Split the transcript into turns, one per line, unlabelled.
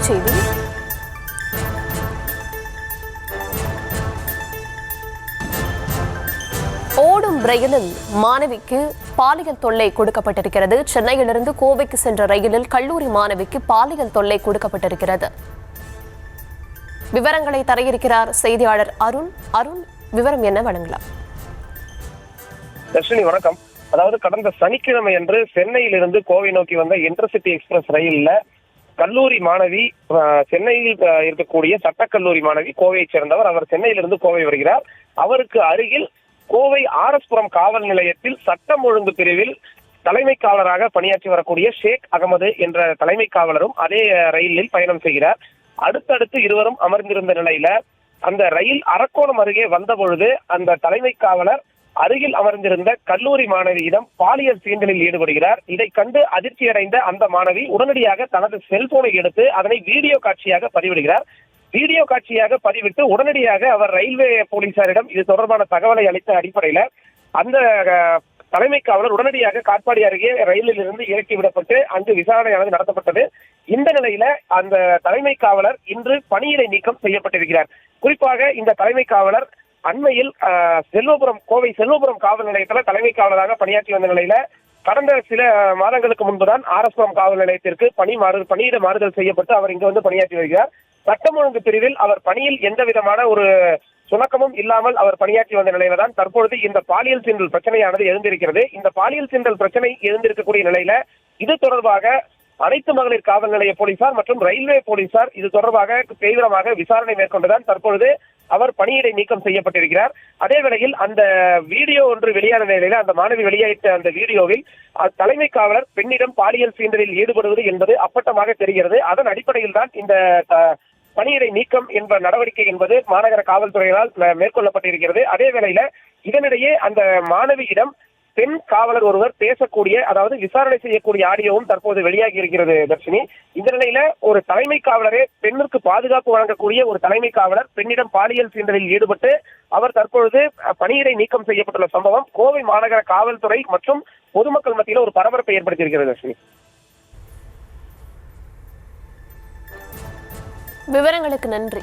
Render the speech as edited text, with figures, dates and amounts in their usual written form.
செய்தி. ஓடும் ரயிலில் மாணவிக்கு பாலியல் தொல்லை கொடுக்கப்பட்டிருக்கிறது. சென்னையிலிருந்து கோவைக்கு சென்ற ரயிலில் கல்லூரி மாணவிக்கு பாலியல் தொல்லை கொடுக்கப்பட்டிருக்கிறது. விவரங்களை தர இருக்கிறார் செய்தியாளர் அருண். அருண், விவரம் என்ன வழங்கலாம்?
தர்ஷினி வணக்கம். அதாவது கடந்த சனிக்கிழமை அன்று சென்னையிலிருந்து கோவை நோக்கி வந்த இன்டர்சிட்டி எக்ஸ்பிரஸ் ரயில்ல கல்லூரி மாணவி, சென்னையில் இருக்கக்கூடிய சட்டக்கல்லூரி மாணவி, கோவையை சேர்ந்தவர். அவர் சென்னையிலிருந்து கோவை வருகிறார். அவருக்கு அருகில் கோவை ஆர்எஸ்புரம் காவல் நிலையத்தில் சட்டம் ஒழுங்கு பிரிவில் தலைமை காவலராக பணியாற்றி வரக்கூடிய ஷேக் அகமது என்ற தலைமை காவலரும் அதே ரயிலில் பயணம் செய்கிறார். அடுத்தடுத்து இருவரும் அமர்ந்திருந்த நிலையில அந்த ரயில் அரக்கோணம் அருகே வந்த பொழுது அந்த தலைமை காவலர் அருகில் அமர்ந்திருந்த கல்லூரி மாணவியிடம் பாலியல் சீண்டலில் ஈடுபடுகிறார். இதை கண்டு அதிர்ச்சியடைந்த அந்த மாணவி உடனடியாக தனது செல்போனை எடுத்து அதனை வீடியோ காட்சியாக பதிவிடுகிறார். வீடியோ காட்சியாக பதிவிட்டு உடனடியாக அவர் ரயில்வே போலீசாரிடம் இது தொடர்பான தகவலை அளித்த அடிப்படையில அந்த தலைமை காவலர் உடனடியாக காட்பாடி அருகே ரயிலில் இருந்து இறக்கி விடப்பட்டு அங்கு விசாரணையானது நடத்தப்பட்டது. இந்த நிலையில அந்த தலைமை காவலர் இன்று பணியிடை நீக்கம் செய்யப்பட்டிருக்கிறார். குறிப்பாக இந்த தலைமை காவலர் அண்மையில் கோவை செல்வபுரம் காவல் நிலையத்தில் தலைமை காவலராக பணியாற்றி வந்த நிலையில கடந்த சில மாதங்களுக்கு முன்புதான் ஆர்எஸ்புரம் காவல் நிலையத்திற்கு பணியிட மாறுதல் செய்யப்பட்டு அவர் இங்கு வந்து பணியாற்றி வருகிறார். சட்டம் ஒழுங்கு பிரிவில் அவர் பணியில் எந்த விதமான ஒரு சுணக்கமும் இல்லாமல் அவர் பணியாற்றி வந்த நிலையில தான் தற்பொழுது இந்த பாலியல் சீண்டல் பிரச்சனையானது எழுந்திருக்கிறது. இந்த பாலியல் சீண்டல் பிரச்சனை எழுந்திருக்கக்கூடிய நிலையில இது தொடர்பாக அனைத்து மகளிர் காவல் நிலைய போலீசார் மற்றும் ரயில்வே போலீசார் இது தொடர்பாக தீவிரமாக விசாரணை மேற்கொண்டுதான் தற்பொழுது அவர் பணியிடை நீக்கம் செய்யப்பட்டிருக்கிறார். அதே வேளையில் அந்த வீடியோ ஒன்று வெளியான நிலையில அந்த மாணவி வெளியிட்ட அந்த வீடியோவில் தலைமை காவலர் பெண்ணிடம் பாலியல் சீண்டலில் ஈடுபடுவது என்பது அப்பட்டமாக தெரிகிறது. அதன் அடிப்படையில் தான் இந்த பணியிடை நீக்கம் என்ற நடவடிக்கை என்பது மாநகர காவல்துறையினால் மேற்கொள்ளப்பட்டிருக்கிறது. அதே வேளையில இதனிடையே அந்த மாணவியிடம் பெண் காவலர் ஒருவர் பேசக்கூடிய, அதாவது விசாரணை செய்யக்கூடிய ஆடியோவும் தற்போது வெளியாகி இருக்கிறது தர்ஷினி. இந்த நிலையில ஒரு தலைமை காவலரே பெண்ணிற்கு பாதுகாப்பு வழங்கக்கூடிய ஒரு தலைமை காவலர் பெண்ணிடம் பாலியல் சீண்டலில் ஈடுபட்டு அவர் தற்பொழுது பணியிடை நீக்கம் செய்யப்பட்டுள்ள சம்பவம் கோவை மாநகர காவல்துறை மற்றும் பொதுமக்கள் மத்தியில் ஒரு பரபரப்பை ஏற்படுத்தியிருக்கிறது தர்ஷினி.
விவரங்களுக்கு நன்றி.